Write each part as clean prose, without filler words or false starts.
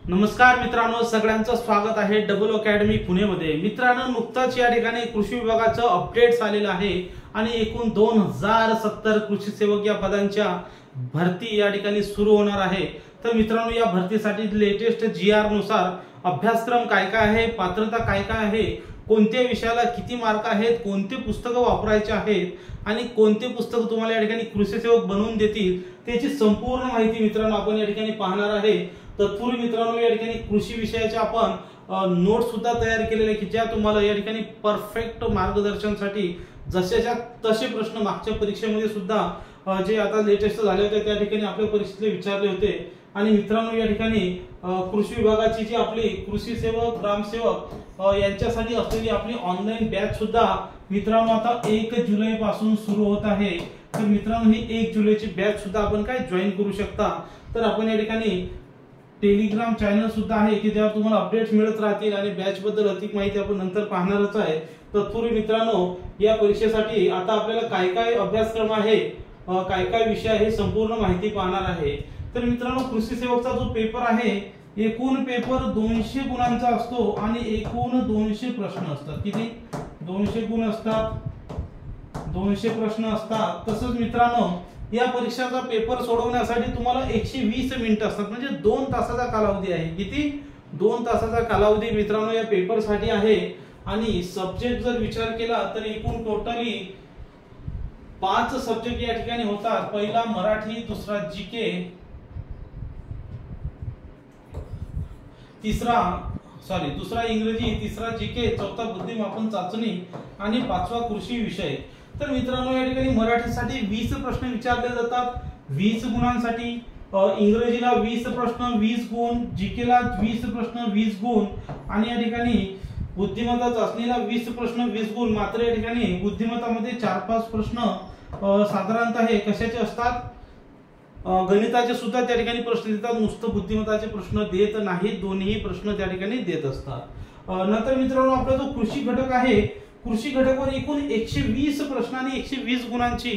नमस्कार मित्रांनो, सगळ्यांचं स्वागत आहे डबल अकॅडमी पुणेमध्ये। मित्रांनो, नुकताच या ठिकाणी कृषी विभागाचं अपडेट्स आलेलं आहे आणि एकूण 2070 कृषी सेवक या पदांच्या भरती या ठिकाणी सुरू होणार आहे। तर मित्रांनो, या भरतीसाठी लेटेस्ट जीआर नुसार अभ्यासक्रम काय काय आहे, पात्रता काय काय आहे, कोणत्या विषयाला किती मार्क आहेत, कोणते पुस्तकं वापरायचे आहेत आणि कोणते पुस्तक तुम्हाला या ठिकाणी कृषी सेवक बनवून देतील त्याची संपूर्ण माहिती मित्रांनो आपण या ठिकाणी पाहणार आहे। तत्पूर्वी मित्रांनो, या ठिकाणी कृषी विषयाचे आपण नोट्स सुद्धा तयार केलेले की ज्या तुम्हाला या ठिकाणी परफेक्ट मार्गदर्शनासाठी जशाच्या तसे प्रश्न मागच्या परीक्षेमध्ये सुद्धा जे आता लेटेस्ट झाले होते त्या ठिकाणी आपल्या परीक्षेतले विचारले होते। आणि मित्रांनो, या ठिकाणी कृषी विभागाची जी आपली कृषी सेवक ग्रामसेवक यांच्यासाठी असलेली आपली ऑनलाईन बॅच सुद्धा मित्रांनो आता 1 जुलै पासून सुरू होत आहे। तर मित्रांनो, ही 1 जुलैची बॅच सुद्धा आपण काय जॉईन करू शकता। तर आपण या ठिकाणी टेलिग्राम चॅनल सुद्धा आहे की ज्यावर तुम्हाला अपडेट्स मिळत राहतील आणि बॅच बद्दल अधिक माहिती आपण नंतर पाहणारच आहे। तत्पूर्वी मित्रांनो, या परीक्षेसाठी आता आपल्याला काय काय अभ्यासक्रम आहे, काय काय विषय आहे, संपूर्ण माहिती पाहणार आहे। तर मित्रांनो, कृषी सेवकचा जो पेपर आहे एकूण पेपर 200 गुणांचा असतो आणि एकूण 200 प्रश्न असतात। किती? 200 गुण असतात, 200 प्रश्न असतात। तसंच मित्रांनो, या परीक्षेचा पेपर सोडवण्यासाठी तुम्हाला 120 मिनिटं असतात, म्हणजे 2 तासाचा कालावधी आहे। किती? 2 तासाचा कालावधी मित्रांनो या पेपर साठी आहे। आणि सब्जेक्ट जर विचार केला तर एकूण टोटली 5 सब्जेक्ट या ठिकाणी होतात। पहिला मराठी, दुसरा जीके, दुसरा इंग्रजी, तिसरा जीके, चौथा बुद्धिमापन चाचणी आणि 5वा कृषी विषय। तर मित्रांनो, या ठिकाणी मराठीसाठी 20 प्रश्न विचारले जातात 20 गुणांसाठी, इंग्रजीला 20 प्रश्न 20 गुण, जीकेला 20 प्रश्न 20 गुण आणि या ठिकाणी बुद्धिमत्ता चाचणीला 20 प्रश्न 20 गुण। मात्र या ठिकाणी बुद्धिमत्तामध्ये 4-5 प्रश्न साधारणतः कशाचे असतात, गणिताचे सुद्धा त्या ठिकाणी प्रश्न देतात, नुसतं बुद्धिमत्ताचे प्रश्न देत नाहीत, दोन्ही प्रश्न त्या ठिकाणी देत असतात। नंतर मित्रांनो, आपला जो कृषी घटक आहे, कृषी घटकावर एकूण 120 प्रश्न आणि 120 गुणांची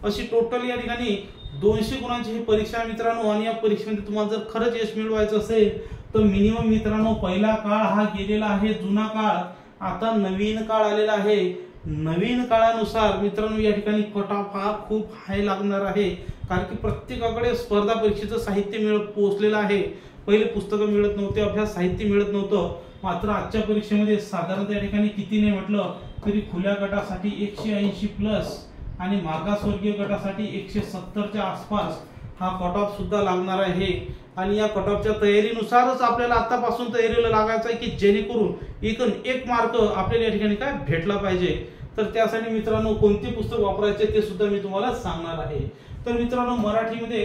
अशी टोटल या ठिकाणी 200 गुणांची ही परीक्षा मित्रांनो। आणि या परीक्षेमध्ये तुम्हाला जर खरंच यश मिळवायचं असेल तर मिनिमम मित्रांनो, पहिला काळ हा गेलेला आहे, जुना काळ, आता नवीन काळ आलेला आहे। नवीन काळानुसार मित्रांनो या ठिकाणी कट ऑफ हा खूप हाय लागणार आहे, कारण की प्रत्येकाकडे स्पर्धा परीक्षेचं साहित्य पोहोचलेलं आहे। पहिले पुस्तकं मिळत नव्हते, अभ्यास साहित्य मिळत नव्हतं। मात्र आजच्या परीक्षेमध्ये साधारणतः या ठिकाणी किती नाही म्हटलं तरी खुल्या गटासाठी 180 प्लस आणि मागासवर्गीय गटासाठी 170च्या आसपास हा कट ऑफ सुद्धा लागणार आहे। आणि या कट ऑफच्या तयारीनुसारच आपल्याला आतापासून तयारीला लागायचं आहे की जेणेकरून एकूण 1 मार्क आपल्याला या ठिकाणी काय भेटला पाहिजे। तर त्यासाठी मित्रांनो कोणते पुस्तक वापरायचे ते सुद्धा मी तुम्हाला सांगणार आहे। तर मित्रांनो, मराठीमध्ये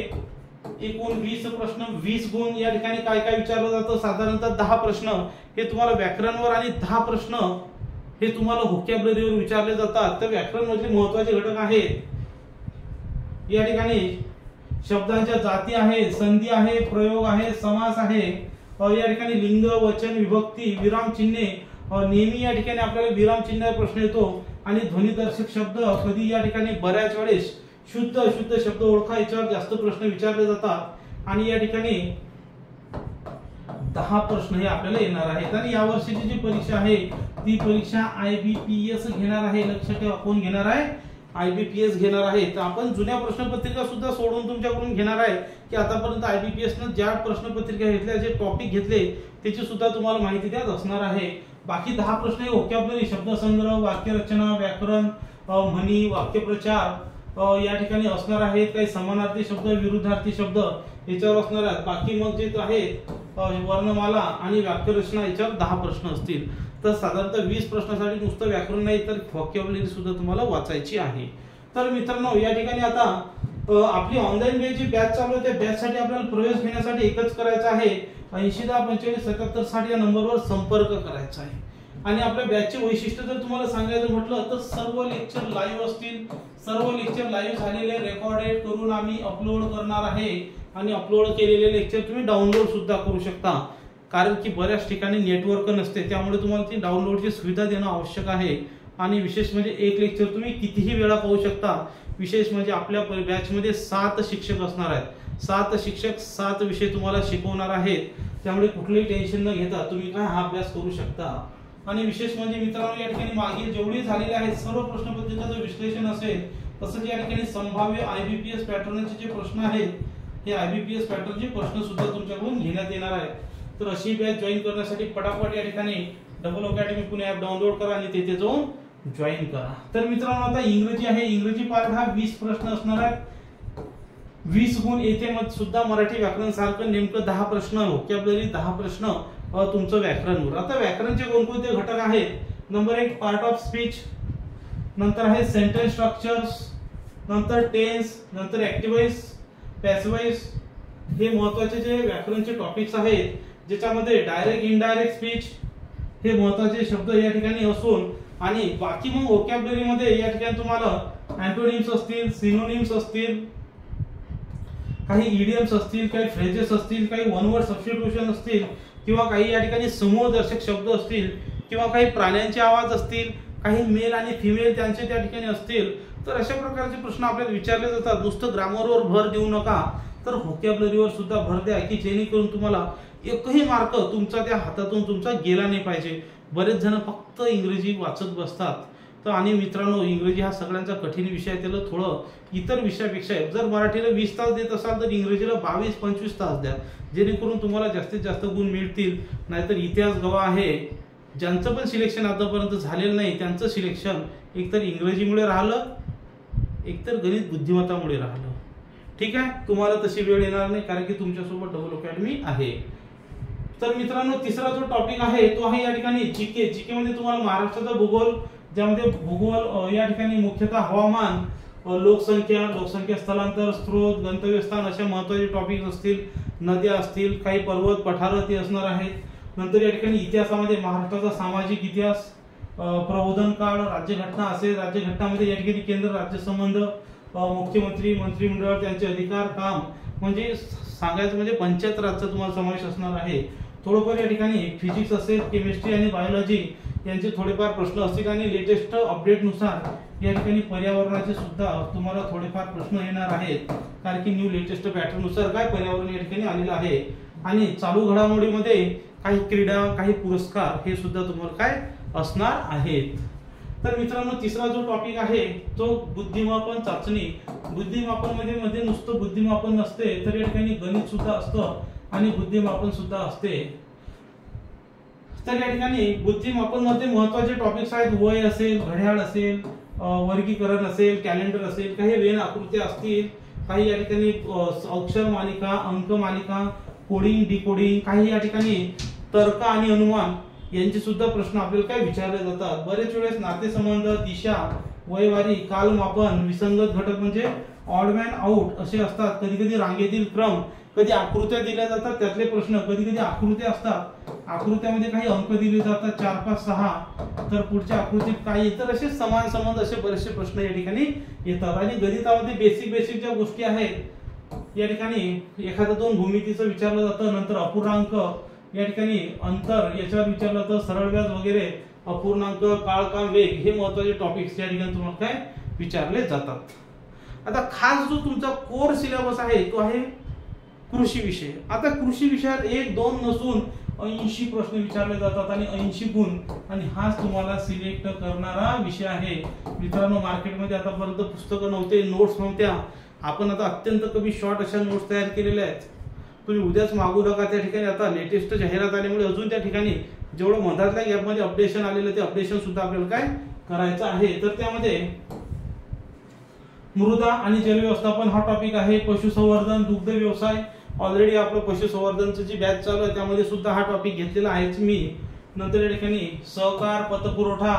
एकूण 20 प्रश्न 20 गुण, या ठिकाणी काय काय विचारलं जातं, साधारणतः 10 प्रश्न हे तुम्हाला व्याकरणवर आणि 10 प्रश्न हे तुम्हाला व्होकॅब्युलरीवर विचारले जातात। तर व्याकरण मधले महत्त्वाचे घटक आहेत, या ठिकाणी शब्दांच्या जाती आहे, संधी आहे, प्रयोग आहे, समास आहे, या ठिकाणी लिंग, वचन, विभक्ती, विराम चिन्हे, नेहमी या ठिकाणी आपल्याला विराम चिन्ह प्रश्न येतो आणि ध्वनिदर्शक शब्द कधी या ठिकाणी बऱ्याच वेळेस शुद्ध अशुद्ध शब्द ओळखा याच्यावर जास्त प्रश्न विचारले जातात। आणि या ठिकाणी 10 प्रश्न हे आपल्याला येणार आहेत। आणि या वर्षीची जी परीक्षा आहे ती परीक्षा IBPS घेणार आहे। लक्षात ठेवा, कोण घेणार आहे? IBPS घेणार आहे। तर आपण जुन्या प्रश्नपत्रिका सुद्धा सोडून तुमच्याकडून घेणार आहे की आतापर्यंत IBPS ने ज्या प्रश्नपत्रिका घेतल्या, जे टॉपिक घेतले त्याची सुद्धा तुम्हाला माहिती त्यात असणार आहे। बाकी 10 प्रश्न हे व्होकॅब्युलरी, शब्दसंग्रह, वाक्यरचना, व्याकरण, म्हणी, वाक्यप्रचार या ठिकाणी असणार आहेत। काही समानार्थी शब्द, विरुद्धार्थी शब्द याच्यावर असणार आहेत। बाकी मग जे आहेत वर्णमाला आणि वाक्यरचना याच्यावर 10 प्रश्न असतील। तर साधारणतः 20 प्रश्नासाठी नुसतं व्याकरण नाही तर व्होकॅब्युलरी सुद्धा तुम्हाला वाचायची आहे। तर मित्रांनो, या ठिकाणी आता आपली ऑनलाईन जी बॅच चालू आहे त्या बॅच साठी आपल्याला प्रवेश घेण्यासाठी एकच करायचं आहे, 8010457760 या नंबरवर संपर्क करायचा आहे। आणि आपल्या बॅचचे वैशिष्ट्य जर तुम्हाला सांगायचं म्हटलं तर सर्व लेक्चर लाईव्ह असतील, सर्व लेक्चर लाईव्ह झालेले रेकॉर्डेड करून आम्ही अपलोड करणार आहे। आणि अपलोड केलेले लेक्चर तुम्ही डाउनलोड सुद्धा करू शकता, कारण की बऱ्याच ठिकाणी नेटवर्क नसते, त्यामुळे तुम्हाला ती डाउनलोडची सुविधा देणं आवश्यक आहे। आणि विशेष म्हणजे एक लेक्चर तुम्ही कितीही वेळा पाहू शकता। विशेष म्हणजे आपल्या बॅच मध्ये 7 शिक्षक असणार आहेत, 7 शिक्षक 7 विषय तुम्हाला शिकवणार आहेत। त्यामुळे कुठलंही टेन्शन न घेता तुम्ही काय हा अभ्यास करू शकता। आणि विशेष म्हणजे मित्रांनो या ठिकाणी मागे जेवढे झालेले आहेत सर्व प्रश्नपत्रिकाचं विश्लेषण असेल, तसंच या ठिकाणी संभाव्य IBPS पॅटर्नचे जे प्रश्न आहेत हे IBPS पॅटर्नचे प्रश्न सुद्धा तुमच्याकडून घेण्यात येणार आहे। तर अशी बॅच जॉईन करण्यासाठी पटापट या ठिकाणी double academy Pune app download करा आणि तेथे जाऊन जॉईन करा। तर मित्रांनो आता इंग्रजी आहे, इंग्रजी पार्ट हा 20 प्रश्न असणार आहेत, 20 गुण येथे मग सुद्धा मराठी व्याकरण सारखं नेमकं 10 प्रश्न व्होकॅब्युलरी 10 प्रश्न तुमचं व्याकरणवर। आता व्याकरणचे कोणकोणते घटक आहेत? नंबर 1 पार्ट ऑफ स्पीच, नंतर आहे सेंटेन्स स्ट्रक्चर्स, नंतर टेन्स, नंतर ऍक्टिव्ह वॉइस, पॅसिव्ह वॉइस, हे महत्त्वाचे जे व्याकरणचे टॉपिक्स आहेत, ज्याच्यामध्ये डायरेक्ट इनडायरेक्ट स्पीच हे महत्त्वाचे शब्द या ठिकाणी असून, आणि बाकी मग व्होकॅब्युलरी मध्ये या ठिकाणी तुम्हाला अँटोनिम्स असतील, सिनोनिम्स असतील, काही इडियम्स असतील, काही फ्रेजेस असतील, काही वन वर्ड सबस्टिट्यूशन असतील, किंवा काही या ठिकाणी समूहदर्शक शब्द असतील, किंवा काही प्राण्यांचे आवाज असतील, काही मेल आणि फिमेल त्यांचे त्या ठिकाणी असतील। तर अशा प्रकारचे प्रश्न आपल्याला विचारले जातात। नुसतं ग्रामरवर भर देऊ नका, तर व्होकॅब्युलरीवर सुद्धा भर द्या, की जेणेकरून तुम्हाला एकही मार्क तुमचा त्या हातातून तुमचा गेला नाही पाहिजे। बरेच जण फक्त इंग्रजी वाचत बसतात। तर आणि मित्रांनो इंग्रजी हा सगळ्यांचा कठीण विषय आहे, त्याला थोडं इतर विषयापेक्षा जर मराठीला 20 तास देत असाल तर इंग्रजीला 22-25 तास द्या, जेणेकरून तुम्हाला जास्तीत जास्त गुण मिळतील। नाहीतर इतिहास गवाह आहे, ज्यांचं पण सिलेक्शन आतापर्यंत झालेलं नाही त्यांचं सिलेक्शन एकतर इंग्रजीमुळे राहिलं, एकतर गणित बुद्धिमत्तामुळे राहिलं। ठीक आहे, तुम्हाला तशी वेळ येणार नाही, कारण की तुमच्यासोबत डबल अकॅडमी आहे। तर मित्रांनो तिसरा जो टॉपिक आहे तो आहे या ठिकाणी जीके। जीके मध्ये तुम्हाला महाराष्ट्राचा भूगोल, ज्यामध्ये भूगोल या ठिकाणी मुख्यतः हवामान, लोकसंख्या, स्थलांतर, स्त्रोत, गंतव्यस्थान अशा महत्त्वाचे टॉपिक असतील, नद्या असतील, काही पर्वत पठारं ते असणार आहेत। नंतर या ठिकाणी इतिहासामध्ये महाराष्ट्राचा सामाजिक इतिहास, प्रबोधन काळ, राज्यघटना असेल, राज्यघटनामध्ये या ठिकाणी केंद्र राज्य संबंध, मुख्यमंत्री, मंत्रिमंडळ, त्यांचे अधिकार, काम, म्हणजे सांगायचं म्हणजे पंचायत राजचा तुम्हाला समावेश असणार आहे। थोडंफार या ठिकाणी फिजिक्स असेल, केमिस्ट्री आणि बायोलॉजी यांचे थोडेफार प्रश्न असतील, आणि लेटेस्ट अपडेटनुसार या ठिकाणी पर्यावरणाचे सुद्धा तुम्हाला थोडेफार प्रश्न येणार आहेत, कारण की न्यू लेटेस्ट पॅटर्ननुसार काय पर्यावरण या ठिकाणी आलेलं आहे। आणि चालू घडामोडीमध्ये काही क्रीडा, काही पुरस्कार हे सुद्धा तुम्हाला काय असणार आहेत। तर मित्रांनो तिसरा जो टॉपिक आहे तो बुद्धिमापन चाचणी। बुद्धिमापन मध्ये नुसतं बुद्धिमापन नसते, तर या ठिकाणी गणित सुद्धा असतं आणि बुद्धिमापन सुद्धा असते। तर या ठिकाणी बुद्धिमापन मध्ये महत्त्वाचे टॉपिक्स आहेत, वय असेल, घड्याळ असेल, वर्गीकरण असेल, कॅलेंडर असेल, काही वेन आकृत्या असतील, काही या ठिकाणी अक्षर मालिका, अंक मालिका, कोडिंग, डिकोडिंग, काही या ठिकाणी तर्क आणि अनुमान यांचे सुद्धा प्रश्न आपल्याला काय विचारले जातात। बरेच वेळेस नातेसंबंध, दिशा, वयवारी, कालमापन, विसंगत घटक म्हणजे ऑड मॅन आउट असे असतात। कधी कधी रांगेतील क्रम, कधी आकृत्या दिल्या जातात त्यातले प्रश्न, कधी कधी आकृत्या असतात, आकृत्यामध्ये काही अंक दिले जातात 4, 5, 6, तर पुढच्या आकृतीत काही, तर असे समान संबंध असे बरेचसे प्रश्न या ठिकाणी येतात। आणि गणितामध्ये बेसिक ज्या गोष्टी आहेत या ठिकाणी एखादं 2 भूमितीचं विचारलं जातं, नंतर अपूर्णांक या ठिकाणी अंतर याच्यावर विचारलं जातं, सरळ व्याज वगैरे, अपूर्णांक, काळ, वेग हे महत्त्वाचे टॉपिक्स या ठिकाणी तुम्हाला काय विचारले जातात। आता खास जो तुमचा कोर सिलेबस आहे तो आहे कृषी विषय। आता कृषी विषयात 1-2 नसून 80 प्रश्न विचारले जातात आणि 80 गुण, आणि हाच तुम्हाला सिलेक्ट करणारा विषय आहे। मित्रांनो मार्केटमध्ये आतापर्यंत पुस्तकं नव्हते, नोट्स नव्हत्या, आपण आता अत्यंत कमी शॉर्ट अशा नोट्स तयार केलेल्या आहेत। तुम्ही उद्याच मागू नका, त्या ठिकाणी आता लेटेस्ट जाहिरात आल्यामुळे अजून त्या ठिकाणी जेवढं मधातल्या गॅपमध्ये अपडेशन आलेलं ते अपडेशन सुद्धा आपल्याला काय करायचं आहे। तर त्यामध्ये मृदा आणि जल व्यवस्थापन हा टॉपिक आहे, पशुसंवर्धन, दुग्ध व्यवसाय, ऑलरेडी आपलं पशुसंवर्धनचं जी बॅच चालू आहे त्यामध्ये सुद्धा हा टॉपिक घेतलेला आहेच मी। नंतर या ठिकाणी सहकार, पतपुरवठा,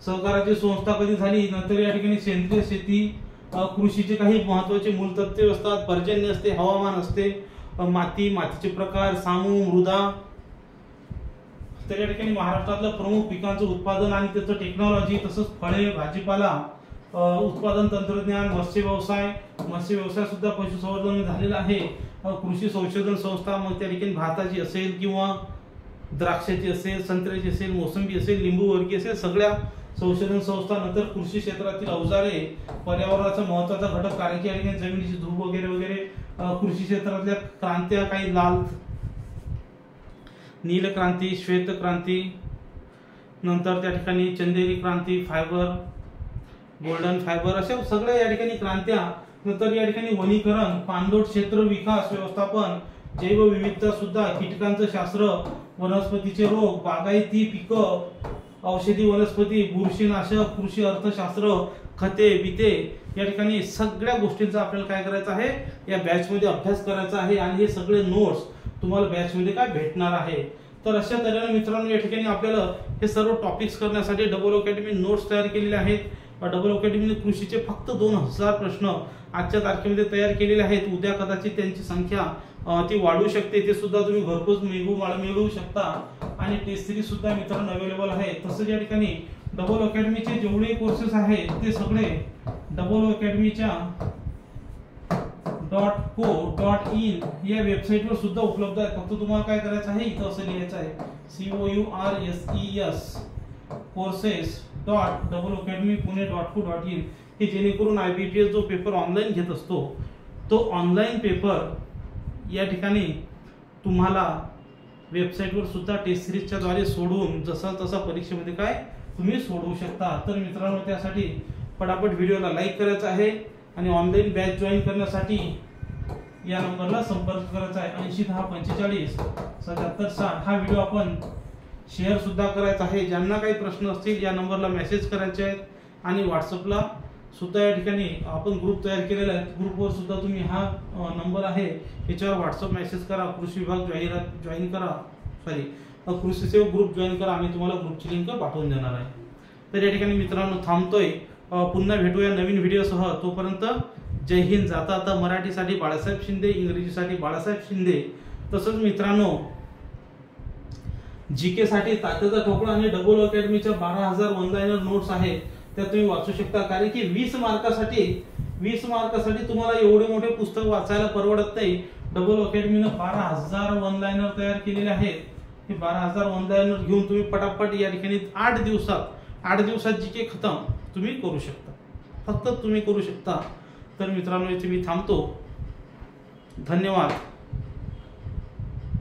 सहकाराची संस्था कधी झाली, नंतर या ठिकाणी सेंद्रिय शेती, कृषीचे काही महत्त्वाचे मूलतत्वे असतात, पर्जन्य असते, हवामान असते, मातीचे प्रकार, सामू, मृदा। तर या ठिकाणी महाराष्ट्रातलं प्रमुख पिकांचं उत्पादन आणि त्याचं टेक्नॉलॉजी, तसंच फळे, भाजीपाला उत्पादन तंत्रज्ञान, मत्स्य व्यवसाय सुद्धा पशुसंवर्धन झालेला आहे, कृषी संशोधन संस्था, मग त्या ठिकाणी भाताची असेल किंवा द्राक्षाची असेल, संत्र्याची असेल, मोसंबी असेल, लिंबू वर्गीय असेल, सगळ्या संशोधन संस्था। नंतर कृषी क्षेत्रातील अवजारे, पर्यावरणाचा महत्त्वाचा घटक, कारण की या ठिकाणी जमिनीची धूप वगैरे वगैरे, कृषी क्षेत्रातल्या क्रांत्या, काही लाल नील क्रांती, श्वेत क्रांती, नंतर त्या ठिकाणी चंदेरी क्रांती, फायबर, गोल्डन फायबर, अशा सगळ्या या ठिकाणी क्रांत्या. नंतर या ठिकाणी वनीकरण, पाणलोट क्षेत्र विकास व्यवस्थापन, जैवविविधता सुद्धा, कीटकांचं शास्त्र, वनस्पतीचे रोग, बागायती पिकं, औषधी वनस्पती, बुरशीनाशक, कृषी अर्थशास्त्र, खते बिते, या ठिकाणी सगळ्या गोष्टींचा आपल्याला काय करायचं आहे, या बॅच मध्ये अभ्यास करायचा आहे. आणि हे सगळे नोट्स तुम्हाला बॅच मध्ये काय भेटणार आहे. तर अशा तऱ्हेने मित्रांनो या ठिकाणी आपल्याला हे सर्व टॉपिक्स करण्यासाठी डबल अकॅडमी नोट्स तयार केलेले आहेत. डबल अकॅडमीने कृषीचे फक्त 2000 प्रश्न आजच्या तारखेमध्ये तयार केलेले आहेत. उद्या कदाचित त्यांची संख्या ती वाढू शकते, ते सुद्धा तुम्ही घरपोच मिळवू शकता. आणि टेस्ट सिरीज सुद्धा मित्रांनो अवेलेबल आहे. तसंच या ठिकाणी डबल अकॅडमीचे जेवढे कोर्सेस आहेत ते सगळे डबल अकॅडमीच्या .co.in या वेबसाईटवर सुद्धा उपलब्ध आहे. फक्त तुम्हाला काय करायचं आहे, इथं असं लिहायचं आहे courses.www.academypune.co.in, हे जेणेकरून IBPS जो पेपर ऑनलाईन घेत असतो तो ऑनलाईन पेपर या ठिकाणी तुम्हाला वेबसाईटवर सुद्धा टेस्ट सिरीजच्या द्वारे सोडून जसा तसा परीक्षेमध्ये काय तुम्ही सोडवू शकता. तर मित्रांनो त्यासाठी पटापट व्हिडिओला लाईक करायचा आहे आणि ऑनलाईन बॅच जॉईन करण्यासाठी या नंबरला संपर्क करायचा आहे 8010457760. हा व्हिडिओ आपण शेअर सुद्धा करायचा आहे. ज्यांना काही प्रश्न असतील या नंबरला मेसेज करायचे आहेत. आणि व्हॉट्सअपला सुद्धा या ठिकाणी आपण ग्रुप तयार केलेला आहे. ग्रुपवर सुद्धा तुम्ही हा नंबर आहे याच्यावर व्हॉट्सअप मेसेज करा, कृषी विभाग जॉईन करा, कृषी सेवक ग्रुप जॉईन करा, आम्ही तुम्हाला ग्रुपची लिंक पाठवून देणार आहे. तर या ठिकाणी मित्रांनो थांबतोय. पुन्हा भेटूया नवीन व्हिडिओसह. तोपर्यंत जय हिंद. जाता आता मराठीसाठी बाळासाहेब शिंदे, इंग्रजीसाठी बाळासाहेब शिंदे, तसंच मित्रांनो जीके साठी तात्याचा ठोकळा आणि डबल अकॅडमीच्या 12000 वन लाइनर नोट्स आहेत त्या तुम्ही वाचू शकता. कारण की 20 मार्कासाठी तुम्हाला एवढे मोठे पुस्तक वाचायला परवडत नाही. डबल अकॅडमीनं 12000 वन लाइनर तयार केलेले आहेत. हे 12000 वन लाइनर घेऊन तुम्ही पटापट या ठिकाणी 8 दिवसात जीके खतम तुम्ही करू शकता. फक्त तुम्ही करू शकता. तर मित्रांनो इथे मी थांबतो. धन्यवाद.